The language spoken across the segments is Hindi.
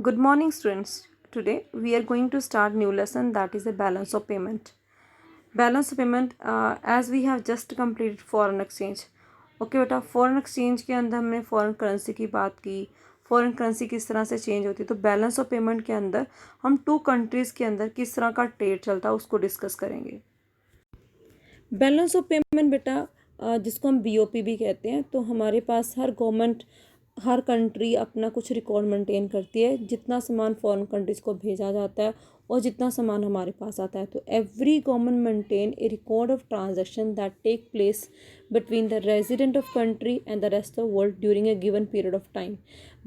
Good morning, students. Today we are going to start new lesson, that is a balance of payment. Balance of payment, as we have just completed foreign exchange. Okay बेटा, फॉरेन एक्सचेंज के अंदर हमने फॉरेन करेंसी की बात की, फॉरेन करेंसी किस तरह से चेंज होती है। तो बैलेंस ऑफ पेमेंट के अंदर हम टू कंट्रीज़ के अंदर किस तरह का ट्रेड चलता है उसको डिस्कस करेंगे। बैलेंस ऑफ पेमेंट बेटा, जिसको हम बीओपी भी कहते हैं, तो हमारे पास हर कंट्री अपना कुछ रिकॉर्ड मेंटेन करती है, जितना सामान फॉरेन कंट्रीज़ को भेजा जाता है और जितना सामान हमारे पास आता है। तो every government maintain a record of transaction that take place between the resident of country and the rest of world during a given period of time.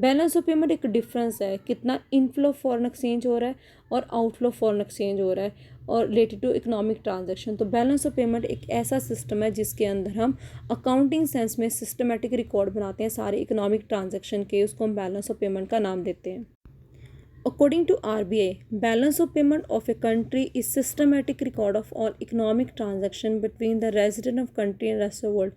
Balance of payment एक डिफरेंस है, कितना इनफ्लो फॉरेन एक्सचेंज हो रहा है और आउटफ्लो फॉरेन एक्सचेंज हो रहा है और रिलेटेड टू इकोनॉमिक ट्रांजैक्शन। तो बैलेंस ऑफ पेमेंट एक ऐसा सिस्टम है जिसके अंदर हम अकाउंटिंग सेंस में सिस्टमेटिक रिकॉर्ड बनाते हैं सारे इकोनॉमिक ट्रांजैक्शन के, उसको हम बैलेंस ऑफ पेमेंट का नाम देते हैं। According to RBI, balance of payment of a country is systematic record of all economic transaction between the resident of country and rest of world.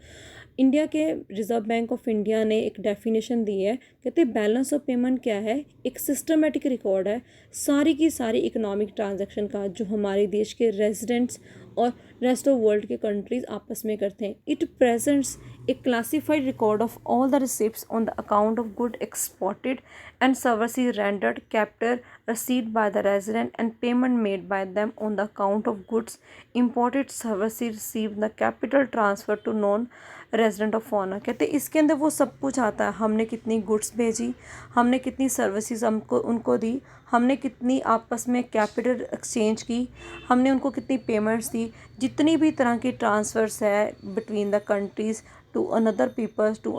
India के रिजर्व बैंक ऑफ इंडिया ने एक डेफिनेशन दी है, कहते हैं बैलेंस ऑफ पेमेंट क्या है, एक सिस्टमेटिक रिकॉर्ड है सारी की सारी इकोनॉमिक ट्रांजैक्शन का जो हमारे देश के रेजिडेंट्स और रेस्ट ऑफ वर्ल्ड के कंट्रीज आपस में करते हैं। It presents A classified record of all the receipts on the account of good exported and services rendered, capture received by the resident and payment made by them on the account of goods imported, services received, the capital transfer to non resident of foreigner. कहते हैं इसके अंदर वो सब कुछ आता है, हमने कितनी गुड्स भेजी, हमने कितनी सर्विसेज हमको उनको दी, हमने कितनी आपस में कैपिटल एक्सचेंज की, हमने उनको कितनी पेमेंट्स दी, जितनी भी तरह की ट्रांसफ़र्स है between the countries to another peoples to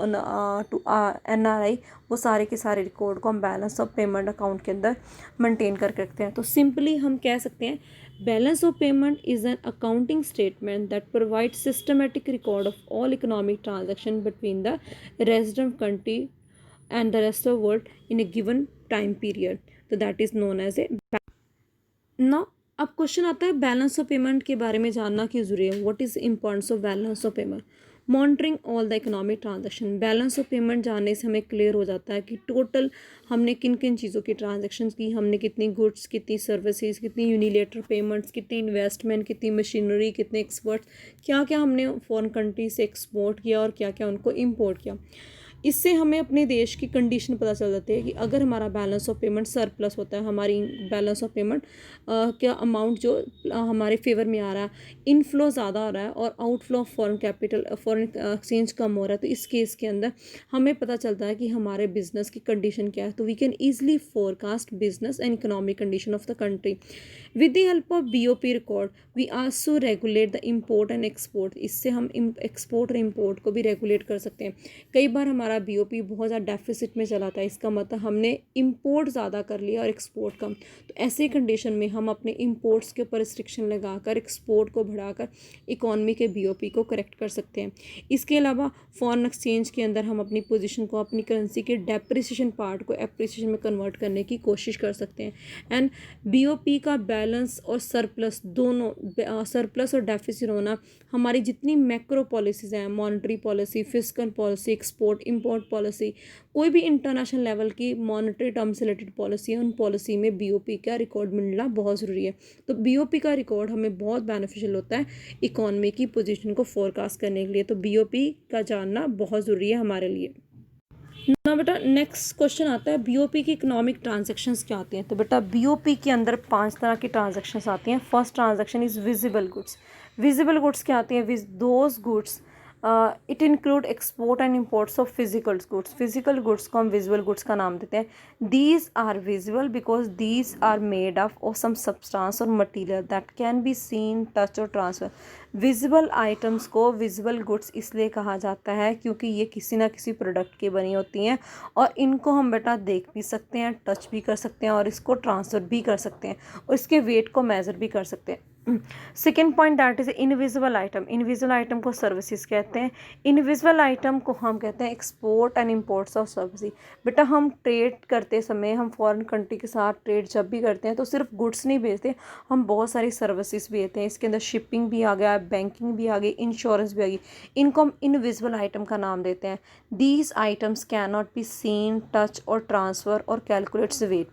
NRI, वो सारे के सारे रिकॉर्ड को हम बैलेंस ऑफ पेमेंट अकाउंट के अंदर मेंटेन करके रखते हैं। तो सिंपली हम कह सकते हैं balance of payment is an accounting statement that provide systematic record of all economic transaction between the resident country and the rest of world in a given time period. तो that is known as a now. अब क्वेश्चन आता है बैलेंस ऑफ पेमेंट के बारे में जानना क्यों जरूरी है, what is importance of balance of payment. Monitoring all the economic transaction, balance of payment जानने से हमें क्लियर हो जाता है कि टोटल हमने किन किन चीज़ों की ट्रांजैक्शन की, हमने कितनी गुड्स, कितनी सर्विसेज, कितनी यूनिलेटरल पेमेंट्स, कितनी इन्वेस्टमेंट, कितनी मशीनरी, कितने एक्सपर्ट्स, क्या क्या हमने फॉरेन कंट्री से एक्सपोर्ट किया और क्या क्या उनको इम्पोर्ट किया। इससे हमें अपने देश की कंडीशन पता चल जाती है कि अगर हमारा बैलेंस ऑफ पेमेंट सरप्लस होता है, हमारी बैलेंस ऑफ पेमेंट क्या अमाउंट जो हमारे फेवर में आ रहा है, इनफ्लो ज़्यादा आ रहा है और outflow of foreign capital foreign exchange कम हो रहा है, तो इस केस के अंदर हमें पता चलता है कि हमारे बिजनेस की कंडीशन क्या है। तो we can easily forecast business and economic condition of the country with the help of BOP record. We also regulate the import and export, इससे हम एक्सपोर्ट और इम्पोर्ट को भी रेगुलेट कर सकते हैं। कई बार हमारा BOP बहुत ज़्यादा डेफिसिट में चला था, इसका मतलब हमने इंपोर्ट ज़्यादा कर लिया और एक्सपोर्ट कम। तो ऐसे कंडीशन में हम अपने इंपोर्ट्स के ऊपर रिस्ट्रिक्शन लगाकर एक्सपोर्ट को बढ़ाकर इकॉनमी के BOP को करेक्ट कर सकते हैं। इसके अलावा फॉरेन एक्सचेंज के अंदर हम अपनी पोजीशन को, अपनी करेंसी के डेप्रिसिएशन पार्ट को एप्रिसिएशन में कन्वर्ट करने की कोशिश कर सकते हैं। एंड BOP का बैलेंस और सरप्लस दोनों, सरप्लस और डेफिसिट होना हमारी जितनी मैक्रो पॉलिसीज़ हैं, monetary policy, fiscal policy, export import policy, कोई भी इंटरनेशनल लेवल की मॉनेटरी टर्म से रिलेटेड पॉलिसी है, उन पॉलिसी में BOP का रिकॉर्ड मिलना बहुत ज़रूरी है। तो BOP का रिकॉर्ड हमें बहुत बेनिफिशियल होता है इकॉनमी की पोजीशन को फोरकास्ट करने के लिए। तो BOP का जानना बहुत ज़रूरी है हमारे लिए। ना बेटा, नेक्स्ट क्वेश्चन आता है BOP की इकोनॉमिक ट्रांजैक्शंस क्या आती हैं। तो बेटा BOP के अंदर 5 तरह की ट्रांजैक्शंस आती हैं। First transaction is visible goods. Visible goods क्या आती हैं, those goods it include export and imports of physical goods. Physical goods को हम विजुअल गुड्स का नाम देते हैं। These are visible because these are made of some substance और material that can be seen, touch और ट्रांसफर। विजिबल आइटम्स को विजिबल गुड्स इसलिए कहा जाता है क्योंकि ये किसी ना किसी प्रोडक्ट की बनी होती हैं और इनको हम बेटा देख भी सकते हैं, टच भी कर सकते हैं और इसको ट्रांसफ़र भी कर सकते हैं और इसके वेट को मेज़र भी कर सकते हैं। Second point that is invisible item. Invisible item को सर्विसेज कहते हैं। इनविजिबल आइटम को हम कहते हैं export and imports of services. बेटा हम ट्रेड करते समय, हम फॉरेन कंट्री के साथ ट्रेड जब भी करते हैं तो सिर्फ गुड्स नहीं भेजते, हम बहुत सारी सर्विसेज भी देते हैं। इसके अंदर शिपिंग भी आ गया, बैंकिंग भी आ गई, इंश्योरेंस भी आ गई। इनको हम इनविजिबल आइटम का नाम देते हैं। These items can not be seen, touch और ट्रांसफ़र और कैलकुलेट्स वेट।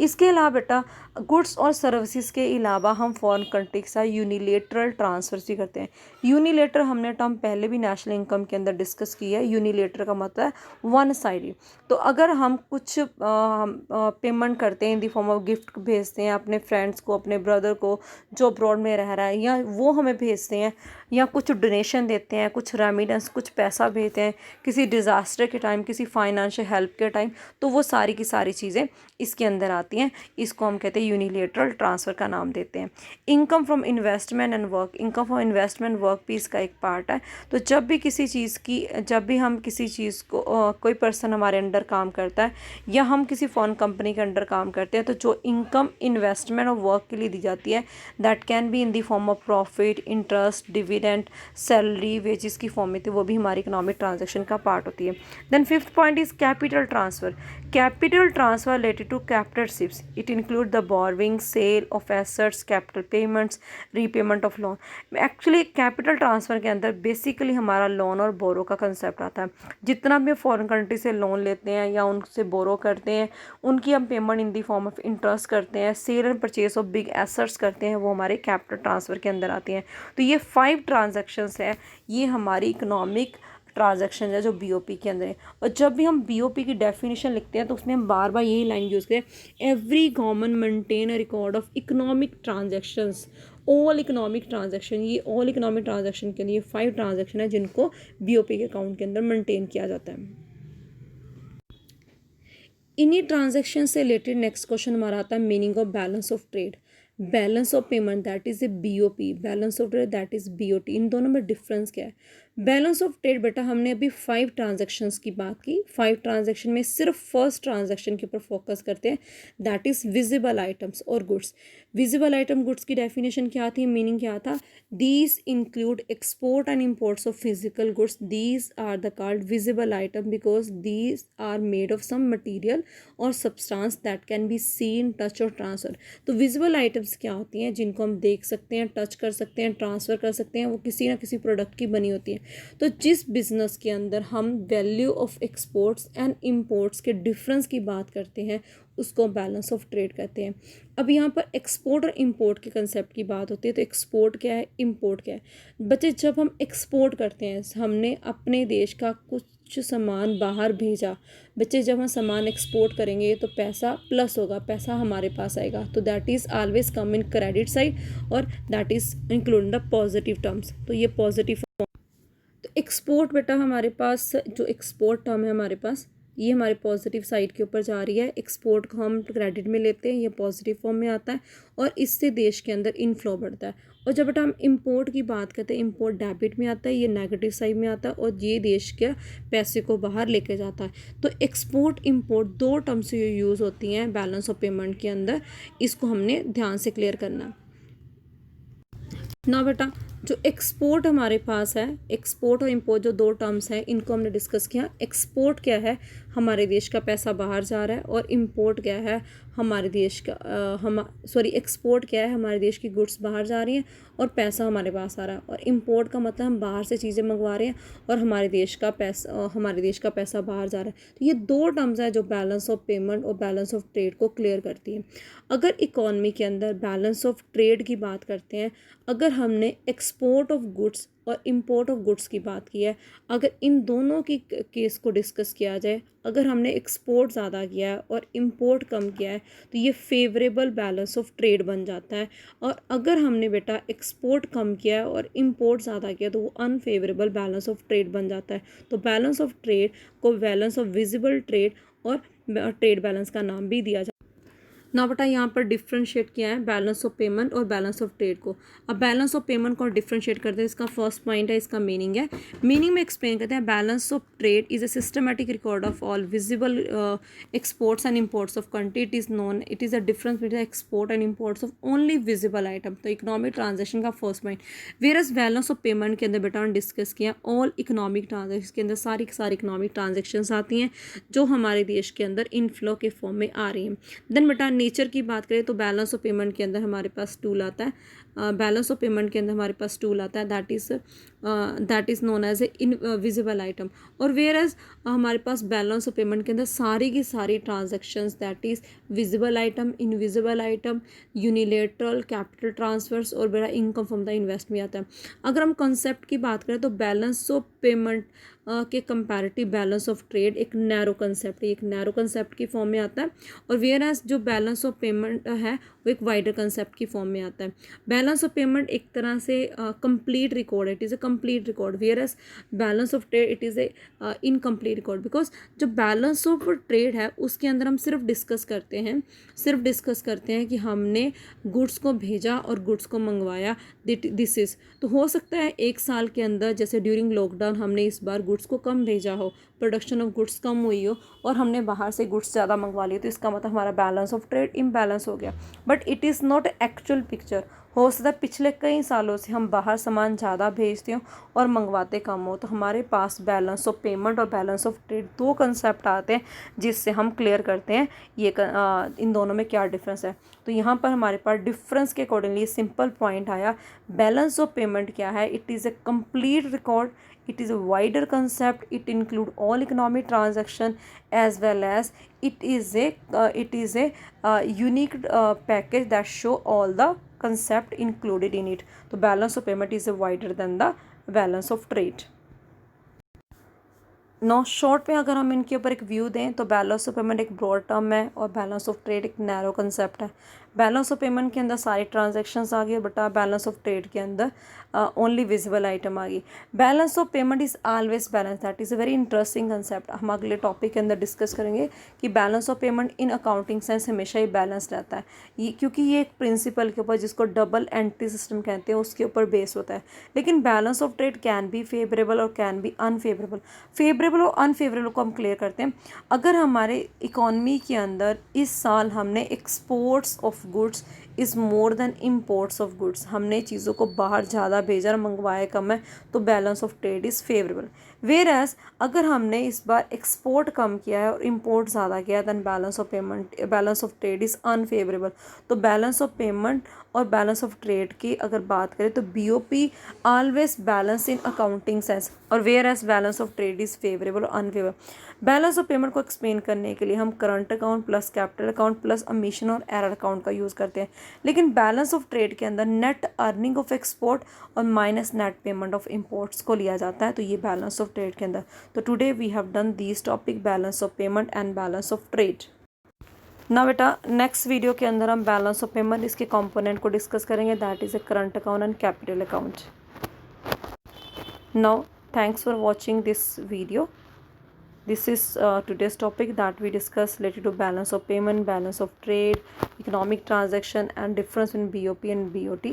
इसके अलावा बेटा गुड्स और सर्विसेज के अलावा हम फॉरेन कंट्री के साथ यूनिलेटरल ट्रांसफ़र भी करते हैं। यूनिलेटर हमने टर्म पहले भी नेशनल इनकम के अंदर डिस्कस किया है। यूनिलेटर का मतलब है वन साइडेड। तो अगर हम कुछ पेमेंट करते हैं इन दी फॉर्म ऑफ गिफ्ट भेजते हैं अपने फ्रेंड्स को, अपने ब्रदर को जो अब्रॉड में रह रहा है, या वो हमें भेजते हैं, या कुछ डोनेशन देते हैं, कुछ रेमिडेंस, कुछ पैसा भेजते हैं किसी डिज़ास्टर के टाइम, किसी फाइनेंशियल हेल्प के टाइम, तो वो सारी की सारी चीज़ें इसके अंदर आती हैं। इसको हम कहते हैं यूनिलेटरल ट्रांसफ़र का नाम देते हैं। Income from investment and work. Income from investment work भी इसका एक पार्ट है। तो जब भी किसी चीज़ की, जब भी हम किसी चीज़ को कोई पर्सन हमारे अंडर काम करता है या हम किसी फॉरेन कंपनी के अंडर काम करते हैं, तो जो इनकम इन्वेस्टमेंट और वर्क के लिए दी जाती है that can be in the form of profit, interest, dividend, salary, wages की फॉर्म में, तो वो भी हमारी इकोनॉमिक ट्रांजेक्शन का पार्ट होती है। Then fifth point is capital transfer. Capital transfer related to capital shifts. It include the borrowing, sale of assets, capital payments, repayment of loan. Actually capital transfer के अंदर बेसिकली हमारा लोन और बोरो का कंसेप्ट आता है। जितना भी फॉरेन कंट्री से लोन लेते हैं या उनसे बोरो करते हैं, उनकी हम payment in the form of interest करते हैं, sale and purchase of big assets करते हैं, वो हमारे कैपिटल ट्रांसफ़र के अंदर आती हैं। तो ये 5 ट्रांजेक्शन्स है, ये हमारी इकोनॉमिक ट्रांजैक्शन है जो बीओपी के अंदर है। और जब भी हम बीओपी की डेफिनेशन लिखते हैं तो उसमें हम बार बार यही लाइन यूज़ करें, every government maintain a record of economic transactions, all economic transaction. ये ऑल इकोनॉमिक ट्रांजैक्शन के लिए 5 ट्रांजैक्शन है जिनको बीओपी के अकाउंट के अंदर मेंटेन किया जाता है। इन्हीं ट्रांजैक्शन से रिलेटेड नेक्स्ट क्वेश्चन हमारा आता है meaning of balance of trade. Balance of payment that is a BOP, balance of trade that is BOT. इन दोनों में डिफरेंस क्या है? बैलेंस ऑफ ट्रेड बेटा हमने अभी 5 ट्रांजैक्शंस की बात की। 5 ट्रांजैक्शन में सिर्फ फर्स्ट ट्रांजैक्शन के ऊपर फोकस करते हैं, दैट इज़ विजिबल आइटम्स और गुड्स। विजिबल आइटम गुड्स की डेफिनेशन क्या थी, मीनिंग क्या था? These include export and imports of physical goods, these are the called visible item because these are made of some material और substance that can be seen, touch और ट्रांसफर। तो विजिबल आइटम्स क्या होती हैं? जिनको हम देख सकते हैं, टच कर सकते हैं, ट्रांसफ़र कर सकते हैं, वो किसी ना किसी प्रोडक्ट की बनी होती है। तो जिस बिज़नेस के अंदर हम value of exports and imports के डिफरेंस की बात करते हैं उसको बैलेंस ऑफ ट्रेड कहते हैं। अब यहाँ पर एक्सपोर्ट और इम्पोर्ट के कंसेप्ट की बात होती है। तो एक्सपोर्ट क्या है, इम्पोर्ट क्या है? बच्चे जब हम एक्सपोर्ट करते हैं, हमने अपने देश का कुछ सामान बाहर भेजा। बच्चे जब हम सामान एक्सपोर्ट करेंगे तो पैसा प्लस होगा, पैसा हमारे पास आएगा, तो that is always come in credit side और that is including the positive terms. तो ये पॉजिटिव। तो एक्सपोर्ट बेटा हमारे पास जो एक्सपोर्ट टर्म है हमारे पास, ये हमारे पॉजिटिव साइड के ऊपर जा रही है। एक्सपोर्ट को हम क्रेडिट में लेते हैं, ये पॉजिटिव फॉर्म में आता है और इससे देश के अंदर इनफ्लो बढ़ता है। और जब बेटा हम इंपोर्ट की बात करते हैं, इंपोर्ट डेबिट में आता है, ये नेगेटिव साइड में आता है और ये देश के पैसे को बाहर लेके जाता है। तो एक्सपोर्ट इंपोर्ट 2 टर्म्स यूज़ होती हैं बैलेंस ऑफ पेमेंट के अंदर, इसको हमने ध्यान से क्लियर करना ना बेटा। जो एक्सपोर्ट हमारे पास है, एक्सपोर्ट और इंपोर्ट जो 2 टर्म्स हैं इनको हमने डिस्कस किया। एक्सपोर्ट क्या है, हमारे देश का पैसा बाहर जा रहा है, और इंपोर्ट क्या है, हमारे देश का एक्सपोर्ट क्या है, हमारे देश की गुड्स बाहर जा रही हैं और पैसा हमारे पास आ रहा है। और इंपोर्ट का मतलब हम बाहर से चीज़ें मंगवा रहे हैं और हमारे देश का पैसा बाहर जा रहा है। तो ये 2 टर्म्स हैं जो बैलेंस ऑफ पेमेंट और बैलेंस ऑफ ट्रेड को क्लियर करती हैं। अगर इकॉनमी के अंदर बैलेंस ऑफ ट्रेड की बात करते हैं, अगर हमने एक्सपोर्ट ऑफ गुड्स और इंपोर्ट ऑफ गुड्स की बात की है, अगर इन दोनों की केस को डिस्कस किया जाए, अगर हमने एक्सपोर्ट ज़्यादा किया है और इंपोर्ट कम किया है तो ये फेवरेबल बैलेंस ऑफ ट्रेड बन जाता है। और अगर हमने बेटा एक्सपोर्ट कम किया है और इंपोर्ट ज़्यादा किया तो वो अनफेवरेबल बैलेंस ऑफ ट्रेड बन जाता है। तो बैलेंस ऑफ ट्रेड को बैलेंस ऑफ विजिबल ट्रेड और ट्रेड बैलेंस का नाम भी दिया जाता है। ना बेटा यहाँ पर डिफ्रेंशिएट किया है बैलेंस ऑफ पेमेंट और बैलेंस ऑफ ट्रेड को। अब बैलेंस ऑफ पेमेंट को डिफ्रेंशिएट करते हैं, इसका फर्स्ट पॉइंट है, इसका मीनिंग है। मीनिंग में एक्सप्लेन करते हैं, balance of trade is a systematic record of all visible exports and imports of country. It is a difference between export and imports of only visible item. तो इकोनॉमिक ट्रांजेक्शन का first point. Whereas balance of payment के अंदर बेटा हमने डिस्कस किया ऑल इकोनॉमिक ट्रांजेक्शन के अंदर सारी इकोनॉमिक ट्रांजेक्शन्स आती हैं जो हमारे देश के अंदर इनफ्लो के फॉर्म में आ रही हैं। देन बेटा नेचर की बात करें तो बैलेंस ऑफ पेमेंट के अंदर हमारे पास टूल आता है, बैलेंस ऑफ पेमेंट के अंदर हमारे पास टूल आता है that is known as a invisible item. और वेयर एज हमारे पास बैलेंस ऑफ पेमेंट के अंदर सारी की सारी transactions that is visible item, invisible item, unilateral, capital transfers और बेटा इनकम फ्रॉम द इन्वेस्ट भी आता है। अगर हम कंसेप्ट की बात करें तो बैलेंस ऑफ पेमेंट के कंपैरेटिव बैलेंस ऑफ ट्रेड एक नैरो कंसेप्ट है, एक नैरो कंसेप्ट की फॉर्म में आता है। और वेयर एज जो बैलेंस ऑफ पेमेंट है वो एक वाइडर कंसेप्ट की फॉर्म में आता है। बैलेंस ऑफ पेमेंट एक तरह से कंप्लीट रिकॉर्ड है, it is a complete record, whereas balance of trade it is a incomplete record. Because जो बैलेंस ऑफ ट्रेड है उसके अंदर हम सिर्फ डिस्कस करते हैं कि हमने गुड्स को भेजा और गुड्स को मंगवाया, दिस इज़। तो हो सकता है एक साल के अंदर जैसे ड्यूरिंग लॉकडाउन हमने इस बार गुड्स को कम भेजा हो, प्रोडक्शन ऑफ गुड्स कम हुई हो और हमने बाहर से गुड्स ज़्यादा मंगवा लिए, तो इसका मतलब हमारा बैलेंस ऑफ ट्रेड इम्बैलेंस हो गया। But it is not actual picture. हो सकता है पिछले कई सालों से हम बाहर सामान ज़्यादा भेजते हो और मंगवाते कम हो, तो हमारे पास बैलेंस ऑफ पेमेंट और बैलेंस ऑफ ट्रेड दो कंसेप्ट आते हैं जिससे हम क्लियर करते हैं इन दोनों में क्या डिफरेंस है। तो यहाँ पर हमारे पास डिफरेंस के अकॉर्डिंगली सिंपल पॉइंट आया, बैलेंस ऑफ पेमेंट क्या है, it is A complete record, it is a wider concept, it include all economic transaction as well as it is a unique package that show all the concept included in it. So balance of payment is wider than the balance of trade. No short में अगर हम इनके ऊपर एक व्यू दें तो बैलेंस ऑफ पेमेंट एक ब्रॉड टर्म है और बैलेंस ऑफ ट्रेड एक नैरो कंसेप्ट है। बैलेंस ऑफ पेमेंट के अंदर सारी ट्रांजैक्शंस आ गई, बट बैलेंस ऑफ ट्रेड के अंदर ओनली विजिबल आइटम आ गई। Balance of payment is always balance, that is a very interesting concept. हम अगले टॉपिक के अंदर डिस्कस करेंगे कि balance of payment in accounting sense हमेशा ही बैलेंस रहता है, ये क्योंकि ये एक प्रिंसिपल के ऊपर जिसको डबल एंट्री सिस्टम कहते हैं उसके ऊपर बेस होता है। लेकिन balance of trade can be favourable और कैन बी अनफेवरेबल। फेवरेबल और अनफेवरेबल को हम क्लियर करते हैं। अगर हमारे इकॉनमी के अंदर इस साल हमने exports of goods is more than imports of goods, हमने चीज़ों को बाहर ज़्यादा भेजा और मंगवाया कम है, तो balance of trade is favourable. Whereas अगर हमने इस बार एक्सपोर्ट कम किया है और इम्पोर्ट ज़्यादा किया है, then balance of trade is unfavourable. तो बैलेंस ऑफ पेमेंट और बैलेंस ऑफ ट्रेड की अगर बात करें तो BOP always balance in accounting sense, और whereas balance of trade is favourable और अनफेवरेबल। बैलेंस ऑफ पेमेंट को एक्सप्लेन करने के लिए हम current account plus capital account plus omission और एरर अकाउंट का यूज़ करते हैं। लेकिन बैलेंस ऑफ ट्रेड के अंदर नेट अर्निंग ऑफ एक्सपोर्ट और minus net payment of imports को लिया जाता है, तो ये बैलेंस ऑफ ट्रेड के अंदर। तो today we have done these topic, balance of payment and balance of trade. ना बेटा नेक्स्ट वीडियो के अंदर हम बैलेंस ऑफ पेमेंट इसके कंपोनेंट को डिस्कस करेंगे, that is a current account and capital account. Now thanks for watching this video. This is today's topic that we discussed related to balance of payment, balance of trade, economic transaction and difference in BOP and BOT.